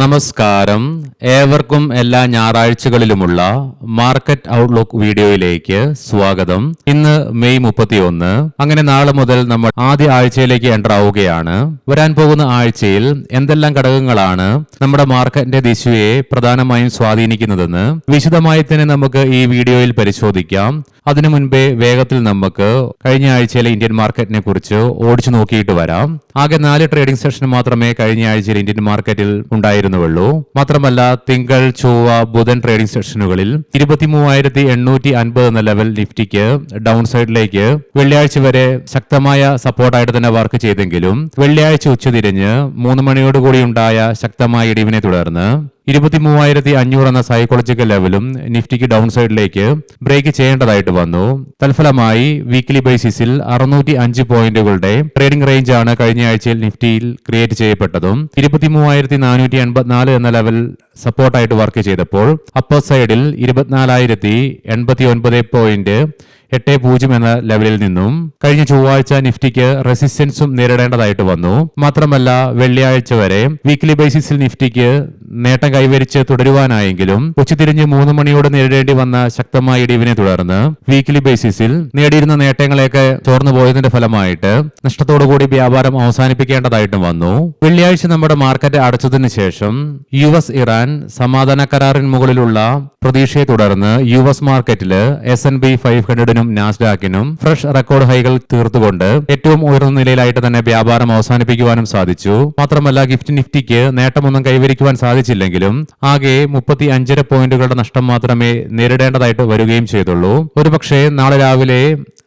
നമസ്കാരം. ഏവർക്കും എല്ലാ ഞായറാഴ്ചകളിലുമുള്ള മാർക്കറ്റ് ഔട്ട്ലുക്ക് വീഡിയോയിലേക്ക് സ്വാഗതം. ഇന്ന് മെയ് 31. അങ്ങനെ നാളെ മുതൽ നമ്മൾ ആദ്യ ആഴ്ചയിലേക്ക് എൻ്റർ ആവുകയാണ്. വരാൻ പോകുന്ന ആഴ്ചയിൽ എന്തെല്ലാം ഘടകങ്ങളാണ് നമ്മുടെ മാർക്കറ്റിന്റെ ദിശയെ പ്രധാനമായും സ്വാധീനിക്കുന്നതെന്ന് വിശദമായി തന്നെ നമുക്ക് ഈ വീഡിയോയിൽ പരിശോധിക്കാം. അതിനു മുൻപേ വേഗത്തിൽ നമുക്ക് കഴിഞ്ഞ ആഴ്ചയിലെ ഇന്ത്യൻ മാർക്കറ്റിനെ കുറിച്ച് ഓടിച്ചു നോക്കിയിട്ട് വരാം. ആകെ 4 ട്രേഡിംഗ് സെഷൻ മാത്രമേ കഴിഞ്ഞ ആഴ്ചയിൽ ഇന്ത്യൻ മാർക്കറ്റിൽ ഉണ്ടായിരുന്നുള്ളൂ. മാത്രമല്ല തിങ്കൾ, ചൊവ്വ, ബുധൻ ട്രേഡിംഗ് സെഷനുകളിൽ 23,850 എന്ന ലെവൽ നിഫ്റ്റിക്ക് ഡൗൺ സൈഡിലേക്ക് വെള്ളിയാഴ്ച വരെ ശക്തമായ സപ്പോർട്ടായിട്ട് തന്നെ വർക്ക് ചെയ്തെങ്കിലും വെള്ളിയാഴ്ച ഉച്ചതിരിഞ്ഞ് 3 മണിയോടുകൂടി ഉണ്ടായ ശക്തമായ ഇടിവിനെ തുടർന്ന് 23,500 എന്ന സൈക്കോളജിക്കൽ ലെവലും നിഫ്റ്റിക്ക് ഡൗൺ സൈഡിലേക്ക് ബ്രേക്ക് ചെയ്യേണ്ടതായിട്ട് വന്നു. തൽഫലമായി വീക്ക്ലി ബേസിസിൽ 605 പോയിന്റുകളുടെ ട്രേഡിംഗ് റേഞ്ച് ആണ് കഴിഞ്ഞ ആഴ്ചയിൽ നിഫ്റ്റിയിൽ ക്രിയേറ്റ് ചെയ്യപ്പെട്ടതും 23,484 എന്ന ലെവൽ സപ്പോർട്ടായിട്ട് വർക്ക് ചെയ്തപ്പോൾ അപ്പർ സൈഡിൽ 24,089.80 എന്ന ലെവലിൽ നിന്നും കഴിഞ്ഞ ചൊവ്വാഴ്ച നിഫ്റ്റിക്ക് റെസിസ്റ്റൻസും നേരിടേണ്ടതായിട്ട് വന്നു. മാത്രമല്ല വെള്ളിയാഴ്ച വരെ വീക്ക്ലി ബേസിസിൽ നിഫ്റ്റിക്ക് നേട്ടം കൈവരിച്ച് തുടരുവാനായെങ്കിലും ഉച്ചതിരിഞ്ഞ് 3 മണിയോട് നേരിടേണ്ടി വന്ന ശക്തമായ ഇടിവിനെ തുടർന്ന് വീക്ക്ലി ബേസിസിൽ നേടിയിരുന്ന നേട്ടങ്ങളെയൊക്കെ ചോർന്നു പോയതിന്റെ ഫലമായിട്ട് നഷ്ടത്തോടുകൂടി വ്യാപാരം അവസാനിപ്പിക്കേണ്ടതായിട്ടും വന്നു. വെള്ളിയാഴ്ച നമ്മുടെ മാർക്കറ്റ് അടച്ചതിന് ശേഷം US ഇറാൻ സമാധാന കരാറിന് മുകളിലുള്ള പ്രതീക്ഷയെ തുടർന്ന് US മാർക്കറ്റില് S&P 500നും നാസ്ഡാക്കിനും ഫ്രഷ് റെക്കോർഡ് ഹൈകൾ തീർത്തുകൊണ്ട് ഏറ്റവും ഉയർന്ന നിലയിലായിട്ട് തന്നെ വ്യാപാരം അവസാനിപ്പിക്കുവാനും സാധിച്ചു. മാത്രമല്ല ഗിഫ്റ്റ് നിഫ്റ്റിക്ക് നേട്ടമൊന്നും കൈവരിക്കുവാൻ സാധിച്ചില്ലെങ്കിലും ആകെ 35.5 പോയിന്റുകളുടെ നഷ്ടം മാത്രമേ നേരിടേണ്ടതായിട്ട് വരികയും ചെയ്തുള്ളൂ. ഒരുപക്ഷെ നാളെ രാവിലെ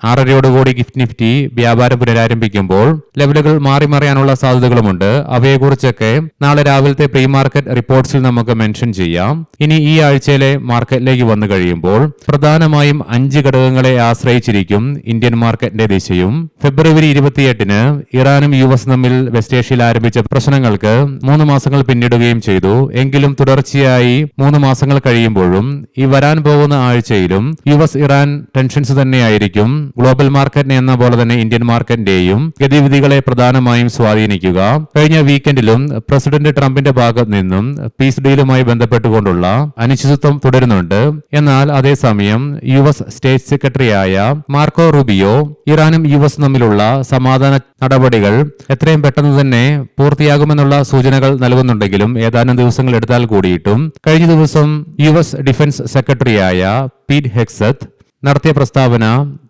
6:30 ഗിഫ്റ്റ് നിഫ്റ്റി വ്യാപാരം പുനരാരംഭിക്കുമ്പോൾ ലെവലുകൾ മാറിമറിയാനുള്ള സാധ്യതകളുമുണ്ട്. അവയെക്കുറിച്ചൊക്കെ നാളെ രാവിലത്തെ പ്രീ മാർക്കറ്റ് റിപ്പോർട്ട്സിൽ നമുക്ക് മെൻഷൻ ചെയ്യാം. ഇനി ഈ ആഴ്ചയിലെ മാർക്കറ്റിലേക്ക് വന്നു കഴിയുമ്പോൾ പ്രധാനമായും 5 ഘടകങ്ങളെ ആശ്രയിച്ചിരിക്കും ഇന്ത്യൻ മാർക്കറ്റിന്റെ ദിശയും. ഫെബ്രുവരി 28 ഇറാനും US തമ്മിൽ വെസ്റ്റ് ഏഷ്യയിൽ ആരംഭിച്ച പ്രശ്നങ്ങൾക്ക് 3 മാസങ്ങൾ പിന്നിടുകയും ചെയ്തു. എങ്കിലും തുടർച്ചയായി 3 മാസങ്ങൾ കഴിയുമ്പോഴും ഈ വരാൻ പോകുന്ന ആഴ്ചയിലും US ഇറാൻ ടെൻഷൻസ് തന്നെയായിരിക്കും ഗ്ലോബൽ മാർക്കറ്റിനെ എന്ന പോലെ തന്നെ ഇന്ത്യൻ മാർക്കറ്റിന്റെയും ഗതിവിധികളെ പ്രധാനമായും സ്വാധീനിക്കുക. കഴിഞ്ഞ വീക്കെൻഡിലും പ്രസിഡന്റ് ട്രംപിന്റെ ഭാഗത്ത് നിന്നും പീസ് ഡീലുമായി ബന്ധപ്പെട്ടുകൊണ്ടുള്ള അനിശ്ചിതത്വം തുടരുന്നുണ്ട്. എന്നാൽ അതേസമയം US സ്റ്റേറ്റ് സെക്രട്ടറിയായ മാർക്കോ റൂബിയോ ഇറാനും US തമ്മിലുള്ള സമാധാന നടപടികൾ എത്രയും പെട്ടെന്ന് തന്നെ പൂർത്തിയാകുമെന്നുള്ള സൂചനകൾ നൽകുന്നുണ്ടെങ്കിലും ഏതാനും ദിവസങ്ങൾ എടുത്താൽ കൂടിയിട്ടും കഴിഞ്ഞ ദിവസം US ഡിഫൻസ് സെക്രട്ടറിയായ പീറ്റ് ഹെക്സത്ത് നടത്തിയ പ്രസ്താവന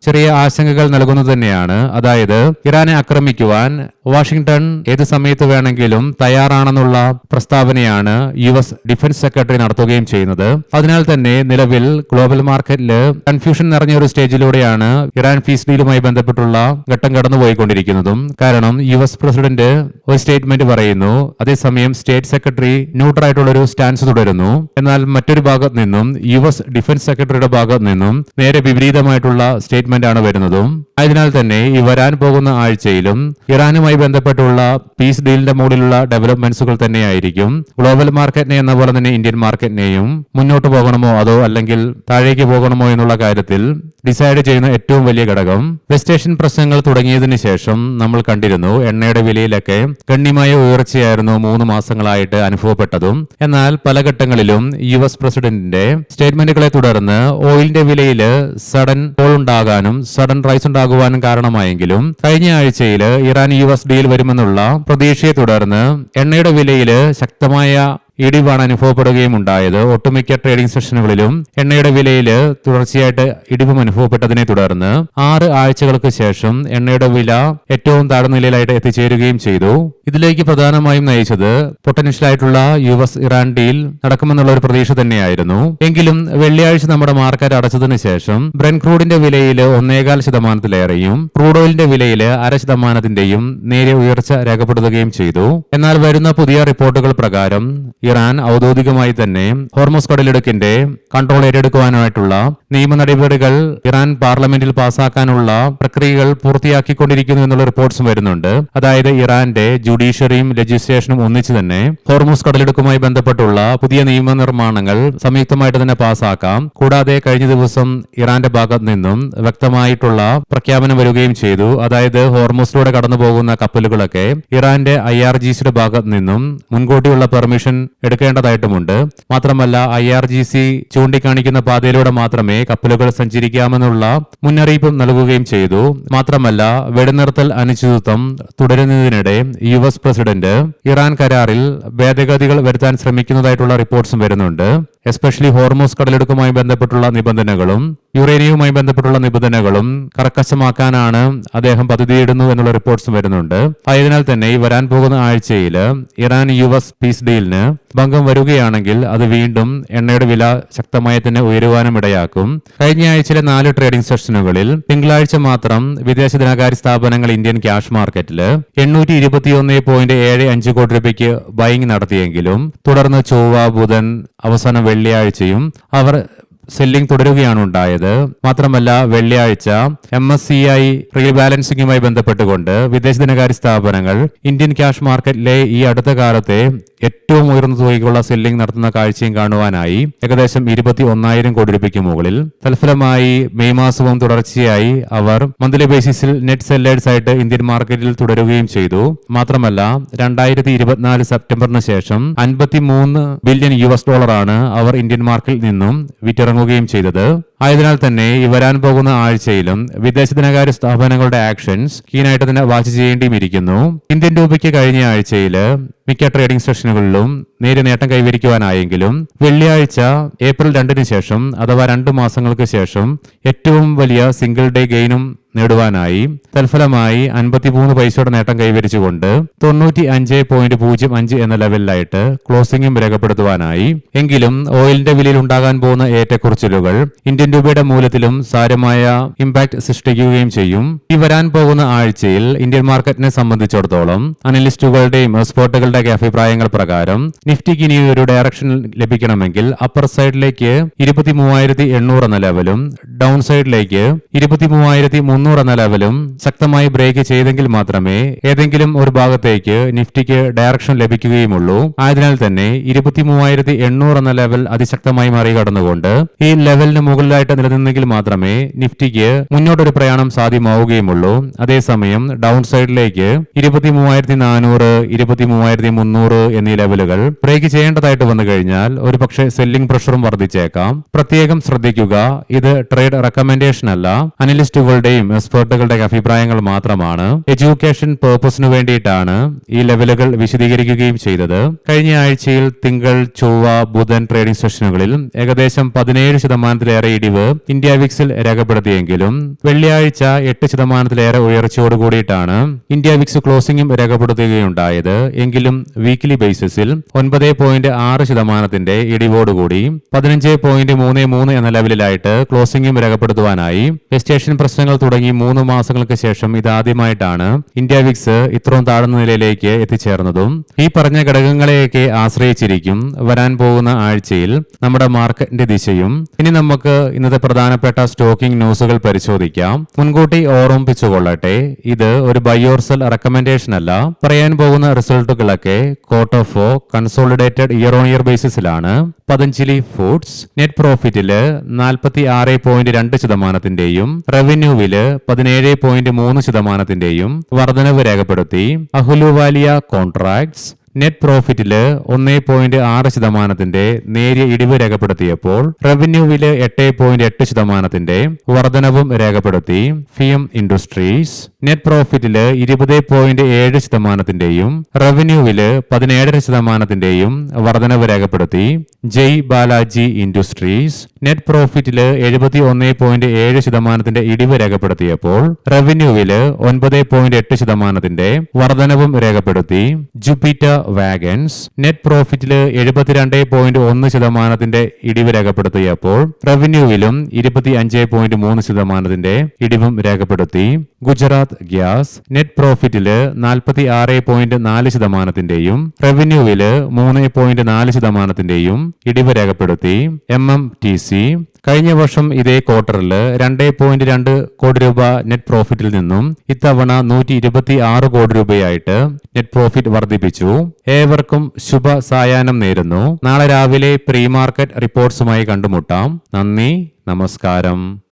ചെറിയ ആശങ്കകൾ നൽകുന്നത് തന്നെയാണ്. അതായത് ഇറാനെ ആക്രമിക്കുവാൻ വാഷിംഗ്ടൺ ഏത് സമയത്ത് വേണമെങ്കിലും തയ്യാറാണെന്നുള്ള പ്രസ്താവനയാണ് US ഡിഫൻസ് സെക്രട്ടറി നടത്തുകയും ചെയ്യുന്നത്. അതിനാൽ തന്നെ നിലവിൽ ഗ്ലോബൽ മാർക്കറ്റിൽ കൺഫ്യൂഷൻ നിറഞ്ഞ ഒരു സ്റ്റേജിലൂടെയാണ് ഇറാൻ പീസ് ഡീലുമായി ബന്ധപ്പെട്ടുള്ള ഘട്ടം കടന്നുപോയിക്കൊണ്ടിരിക്കുന്നതും. കാരണം US പ്രസിഡന്റ് ഒരു സ്റ്റേറ്റ്മെന്റ് പറയുന്നു, അതേസമയം സ്റ്റേറ്റ് സെക്രട്ടറി ന്യൂട്രൽ ആയിട്ടുള്ള ഒരു സ്റ്റാൻസ് തുടരുന്നു. എന്നാൽ മറ്റൊരു ഭാഗത്ത് നിന്നും US ഡിഫൻസ് സെക്രട്ടറിയുടെ ഭാഗത്ത് നിന്നും നേരെ വിപരീതമായിട്ടുള്ള സ്റ്റേറ്റ്മെന്റ് ആണ് വരുന്നതും. അതിനാൽ തന്നെ ഈ വരാൻ പോകുന്ന ആഴ്ചയിലും ഇറാനുമായി ബന്ധപ്പെട്ടുള്ള പീസ് ഡീലിന്റെ മുകളിലുള്ള ഡെവലപ്മെന്റ്സുകൾ തന്നെയായിരിക്കും ഗ്ലോബൽ മാർക്കറ്റിനെ എന്ന പോലെ തന്നെ ഇന്ത്യൻ മാർക്കറ്റിനെയും മുന്നോട്ട് പോകണമോ അതോ അല്ലെങ്കിൽ താഴേക്ക് പോകണമോ എന്നുള്ള കാര്യത്തിൽ ഡിസൈഡ് ചെയ്യുന്ന ഏറ്റവും വലിയ ഘടകം. വെസ്റ്റ് ഏഷ്യൻ പ്രശ്നങ്ങൾ തുടങ്ങിയതിന് ശേഷം നമ്മൾ കണ്ടിരുന്നു എണ്ണയുടെ വിലയിലൊക്കെ ഗണ്യമായ ഉയർച്ചയായിരുന്നു 3 മാസങ്ങളായിട്ട് അനുഭവപ്പെട്ടതും. എന്നാൽ പല ഘട്ടങ്ങളിലും US പ്രസിഡന്റിന്റെ സ്റ്റേറ്റ്മെന്റുകളെ തുടർന്ന് ഓയിലിന്റെ വിലയിൽ സഡൻ ഫോൾ ഉണ്ടാകാനും സഡൻ റൈസ് ഉണ്ടാകുവാനും കാരണമായെങ്കിലും കഴിഞ്ഞ ആഴ്ചയിൽ ഇറാൻ US ഡീൽ വരുമെന്നുള്ള പ്രതീക്ഷയെ തുടർന്ന് എണ്ണയുടെ വിലയിൽ ശക്തമായ ഇടിവാണ് അനുഭവപ്പെടുകയും ഉണ്ടായത്. ഒട്ടുമിക്ക ട്രേഡിംഗ് സെഷനുകളിലും എണ്ണയുടെ വിലയിൽ തുടർച്ചയായിട്ട് ഇടിവും അനുഭവപ്പെട്ടതിനെ തുടർന്ന് 6 ആഴ്ചകൾക്ക് ശേഷം എണ്ണയുടെ വില ഏറ്റവും താഴ്ന്ന നിലയിലായിട്ട് എത്തിച്ചേരുകയും ചെയ്തു. ഇതിലേക്ക് പ്രധാനമായും നയിച്ചത് പൊട്ടൻഷ്യൽ ആയിട്ടുള്ള US ഇറാൻ ഡീൽ നടക്കുമെന്നുള്ള ഒരു പ്രതീക്ഷ തന്നെയായിരുന്നു. എങ്കിലും വെള്ളിയാഴ്ച നമ്മുടെ മാർക്കറ്റ് അടച്ചതിന് ശേഷം ബ്രെന്റ് ക്രൂഡിന്റെ വിലയിൽ 1.25%-ലേറെയും ക്രൂഡ് ഓയിലിന്റെ വിലയിൽ 0.5%-യും നേരിയ ഉയർച്ച രേഖപ്പെടുത്തുകയും ചെയ്തു. എന്നാൽ വരുന്ന പുതിയ റിപ്പോർട്ടുകൾ പ്രകാരം ഇറാൻ ഔദ്യോഗികമായി തന്നെ ഹോർമസ് കടലിടുക്കിന്റെ കൺട്രോൾ ഏറ്റെടുക്കുവാനായിട്ടുള്ള നിയമ നടപടികൾ ഇറാൻ പാർലമെന്റിൽ പാസാക്കാനുള്ള പ്രക്രിയകൾ പൂർത്തിയാക്കിക്കൊണ്ടിരിക്കുന്നു എന്നുള്ള റിപ്പോർട്ട്സും വരുന്നുണ്ട്. അതായത് ഇറാന്റെ ജുഡീഷ്യറിയും ലെജിസ്ലേഷനും ഒന്നിച്ചു തന്നെ ഹോർമസ് കടലിടുക്കുമായി ബന്ധപ്പെട്ടുള്ള പുതിയ നിയമനിർമ്മാണങ്ങൾ സംയുക്തമായിട്ട് തന്നെ പാസാക്കാം. കൂടാതെ കഴിഞ്ഞ ദിവസം ഇറാന്റെ ഭാഗത്ത് നിന്നും വ്യക്തമായിട്ടുള്ള പ്രഖ്യാപനം വരികയും ചെയ്തു. അതായത് ഹോർമസിലൂടെ കടന്നു പോകുന്ന കപ്പലുകളൊക്കെ ഇറാന്റെ IRGCയുടെ ഭാഗത്ത് നിന്നും മുൻകൂട്ടിയുള്ള പെർമിഷൻ എടുക്കേണ്ടതായിട്ടുമുണ്ട്. മാത്രമല്ല IRGC ചൂണ്ടിക്കാണിക്കുന്ന പാതയിലൂടെ മാത്രമേ കപ്പലുകൾ സഞ്ചരിക്കാമെന്നുള്ള മുന്നറിയിപ്പും നൽകുകയും ചെയ്തു. മാത്രമല്ല വെടിനിർത്തൽ അനിശ്ചിതത്വം തുടരുന്നതിനിടെ US പ്രസിഡന്റ് ഇറാൻ കരാറിൽ ഭേദഗതികൾ വരുത്താൻ ശ്രമിക്കുന്നതായിട്ടുള്ള റിപ്പോർട്ട്സും വരുന്നുണ്ട്. എസ്പെഷ്യലി ഹോർമൂസ് കടലിടുക്കുമായി ബന്ധപ്പെട്ടുള്ള നിബന്ധനകളും യുറേനിയവുമായി ബന്ധപ്പെട്ടുള്ള നിബന്ധനകളും കർക്കശമാക്കാനാണ് അദ്ദേഹം പദ്ധതിയിടുന്നു എന്നുള്ള റിപ്പോർട്ട്സും വരുന്നുണ്ട്. ആയതിനാൽ തന്നെ ഈ വരാൻ പോകുന്ന ആഴ്ചയിൽ ഇറാൻ US പീസ് ഡീലിന് ഭംഗം വരികയാണെങ്കിൽ അത് വീണ്ടും എണ്ണയുടെ വില ശക്തമായി തന്നെ ഉയരുവാനും ഇടയാക്കും. കഴിഞ്ഞ ആഴ്ചയിലെ 4 ട്രേഡിംഗ് സെഷനുകളിൽ തിങ്കളാഴ്ച മാത്രം വിദേശ ധനകാര്യ സ്ഥാപനങ്ങൾ ഇന്ത്യൻ ക്യാഷ് മാർക്കറ്റിൽ 821.75 കോടി രൂപയ്ക്ക് ബൈങ് നടത്തിയെങ്കിലും തുടർന്ന് ചൊവ്വ, ബുധൻ, അവസാനം വെള്ളിയാഴ്ചയും അവർ സെല്ലിംഗ് തുടരുകയാണ് ഉണ്ടായത്. മാത്രമല്ല വെള്ളിയാഴ്ച MSCI റീബാലൻസിംഗുമായി ബന്ധപ്പെട്ടുകൊണ്ട് വിദേശ ധനകാര്യ സ്ഥാപനങ്ങൾ ഇന്ത്യൻ ക്യാഷ് മാർക്കറ്റിലെ ഈ അടുത്ത കാലത്തെ ഏറ്റവും ഉയർന്ന തുകയ്ക്കുള്ള സെല്ലിംഗ് നടത്തുന്ന കാഴ്ചയും കാണുവാനായി ഏകദേശം 21,000 കോടി രൂപയ്ക്ക് മുകളിൽ. തൽഫലമായി മെയ് മാസവും തുടർച്ചയായി അവർ മന്ത്ലി ബേസിസിൽ നെറ്റ് സെല്ലേഴ്സ് ആയിട്ട് ഇന്ത്യൻ മാർക്കറ്റിൽ തുടരുകയും ചെയ്തു. മാത്രമല്ല 2024 സെപ്റ്റംബറിന് ശേഷം $53 ബില്യൺ അവർ ഇന്ത്യൻ മാർക്കറ്റിൽ നിന്നും വിറ്റിറങ്ങുകയും ചെയ്തത്. ആയതിനാൽ തന്നെ ഈ വരാൻ പോകുന്ന ആഴ്ചയിലും വിദേശ ധനകാര്യ സ്ഥാപനങ്ങളുടെ ആക്ഷൻസ് കീനായിട്ട് തന്നെ വാച്ച് ചെയ്യേണ്ടിയിരിക്കുന്നു. ഇന്ത്യൻ രൂപയ്ക്ക് കഴിഞ്ഞ ആഴ്ചയിൽ മിക്ക ട്രേഡിംഗ് സെഷനുകളിലും നേരിയ നേട്ടം കൈവരിക്കുവാനായെങ്കിലും വെള്ളിയാഴ്ച ഏപ്രിൽ 2 ശേഷം അഥവാ 2 മാസങ്ങൾക്ക് ശേഷം ഏറ്റവും വലിയ സിംഗിൾ ഡേ ഗെയിനും നേടുവാനായി തൽഫലമായി 53 പൈസയുടെ നേട്ടം കൈവരിച്ചുകൊണ്ട് 95.05 എന്ന ലെവലിലായിട്ട് ക്ലോസിംഗും രേഖപ്പെടുത്തുവാനായി. എങ്കിലും ഓയിലിന്റെ വിലയിൽ ഉണ്ടാകാൻ പോകുന്ന ഏറ്റക്കുറച്ചിലുകൾ ഇന്ത്യൻ രൂപയുടെ മൂല്യത്തിലും സാരമായ ഇമ്പാക്ട് സൃഷ്ടിക്കുകയും ചെയ്യും. ഈ വരാൻ പോകുന്ന ആഴ്ചയിൽ ഇന്ത്യൻ മാർക്കറ്റിനെ സംബന്ധിച്ചിടത്തോളം അനലിസ്റ്റുകളുടെയും എക്സ്പേർട്ടുകളുടെ അഭിപ്രായങ്ങൾ പ്രകാരം നിഫ്റ്റിക്ക് ഇനി ഒരു ഡയറക്ഷൻ ലഭിക്കണമെങ്കിൽ അപ്പർ സൈഡിലേക്ക് 23,800 എന്ന ലെവലും ഡൗൺ സൈഡിലേക്ക് 23,300 എന്ന ലെവലും ശക്തമായി ബ്രേക്ക് ചെയ്തെങ്കിൽ മാത്രമേ ഏതെങ്കിലും ഒരു ഭാഗത്തേക്ക് നിഫ്റ്റിക്ക് ഡയറക്ഷൻ ലഭിക്കുകയുമുള്ളൂ. ആയതിനാൽ തന്നെ 23,800 എന്ന ലെവൽ അതിശക്തമായി മറികടന്നുകൊണ്ട് ഈ ലെവലിന് മുകളിലായിട്ട് നിലനിന്നെങ്കിൽ മാത്രമേ നിഫ്റ്റിക്ക് മുന്നോട്ടൊരു പ്രയാണം സാധ്യമാവുകയുമുള്ളൂ. അതേസമയം ഡൗൺ സൈഡിലേക്ക് 23,400, 23,300 എന്നീ ലെവലുകൾ ബ്രേക്ക് ചെയ്യേണ്ടതായിട്ട് വന്നു കഴിഞ്ഞാൽ ഒരു പക്ഷേ സെല്ലിംഗ് പ്രഷറും വർദ്ധിച്ചേക്കാം. പ്രത്യേകം ശ്രദ്ധിക്കുക, ഇത് ട്രേഡ് റെക്കമെൻഡേഷൻ അല്ല, അനലിസ്റ്റുകളുടെയും എക്സ്പേർട്ടുകളുടെ അഭിപ്രായങ്ങൾ മാത്രമാണ്. എഡ്യൂക്കേഷൻ പേർപ്പസിന് വേണ്ടിയിട്ടാണ് ഈ ലെവലുകൾ വിശദീകരിക്കുകയും ചെയ്തത്. കഴിഞ്ഞ ആഴ്ചയിൽ തിങ്കൾ, ചൊവ്വ, ബുധൻ ട്രേഡിംഗ് സെഷനുകളിൽ ഏകദേശം 17% ഇടിവ് ഇന്ത്യ വിക്സിൽ രേഖപ്പെടുത്തിയെങ്കിലും വെള്ളിയാഴ്ച 8% ഉയർച്ചയോടുകൂടിയിട്ടാണ് ഇന്ത്യ വിക്സ് ക്ലോസിംഗും രേഖപ്പെടുത്തുകയുണ്ടായത്. എങ്കിലും വീക്ക്ലി ബേസിസിൽ 9.6% ഇടിവോടുകൂടി 15.33 എന്ന ലെവലിലായിട്ട് ക്ലോസിംഗും രേഖപ്പെടുത്തുവാനായി. വെസ്റ്റ് ഏഷ്യൻ പ്രശ്നങ്ങൾ തുടങ്ങി 3 മാസങ്ങൾക്ക് ശേഷം ഇതാദ്യമായിട്ടാണ് ഇന്ത്യ വിക്സ് ഇത്രയും താഴ്ന്ന നിലയിലേക്ക് എത്തിച്ചേർന്നതും. ഈ പറഞ്ഞ ഘടകങ്ങളെയൊക്കെ ആശ്രയിച്ചിരിക്കും വരാൻ പോകുന്ന ആഴ്ചയിൽ നമ്മുടെ മാർക്കറ്റിന്റെ ദിശയും. ഇനി നമുക്ക് ഇന്നത്തെ പ്രധാനപ്പെട്ട സ്റ്റോക്കിംഗ് ന്യൂസുകൾ പരിശോധിക്കാം. മുൻകൂട്ടി ഓർമ്മിപ്പിച്ചുകൊള്ളട്ടെ, ഇത് ഒരു ബൈ ഓർ സെൽ റെക്കമെൻഡേഷൻ അല്ല. പറയാൻ പോകുന്ന റിസൾട്ടുകളൊക്കെ quarter 4 consolidated year on year ബേസിസിലാണ്. പതഞ്ജലി ഫുഡ്സ് നെറ്റ് പ്രോഫിറ്റില് 46.2%, റവന്യൂവില് 17.3% വർധനവ് രേഖപ്പെടുത്തി. അഹുലുവാലിയ കോൺട്രാക്ട്സ് നെറ്റ് പ്രോഫിറ്റില് 1.6% നേരിയ ഇടിവ് രേഖപ്പെടുത്തിയപ്പോൾ റവന്യൂവില് 8.8% വർധനവും രേഖപ്പെടുത്തി. ഫിയം ഇൻഡസ്ട്രീസ് നെറ്റ് പ്രോഫിറ്റില് 20.7%, റവന്യൂവില് 17% വർധനവ് രേഖപ്പെടുത്തി. ജയ് ബാലാജി ഇൻഡസ്ട്രീസ് നെറ്റ് പ്രോഫിറ്റില് 71.7% ഇടിവ് രേഖപ്പെടുത്തിയപ്പോൾ റവന്യൂവില് 9.8% വർധനവും രേഖപ്പെടുത്തി. ജുപ്പിറ്റർ വാഗൻസ് നെറ്റ് പ്രോഫിറ്റില് 72.1% ഇടിവ് രേഖപ്പെടുത്തിയപ്പോൾ റവന്യൂവിലും 25.3% ഇടിവും രേഖപ്പെടുത്തി. ഗുജറാത്ത് ഗ്യാസ് നെറ്റ് പ്രോഫിറ്റില് 46.4%, റവന്യൂവില് 3.4% ഇടിവ് രേഖപ്പെടുത്തി. MMTC കഴിഞ്ഞ വർഷം ഇതേ ക്വാർട്ടറിൽ 2.2 കോടി രൂപ നെറ്റ് പ്രോഫിറ്റിൽ നിന്നും ഇത്തവണ 126 കോടി രൂപയായിട്ട് നെറ്റ് പ്രോഫിറ്റ് വർദ്ധിപ്പിച്ചു. ഏവർക്കും ശുഭ സായാഹ്നം നേരുന്നു. നാളെ രാവിലെ പ്രീ മാർക്കറ്റ് റിപ്പോർട്ട്സുമായി കണ്ടുമുട്ടാം. നന്ദി, നമസ്കാരം.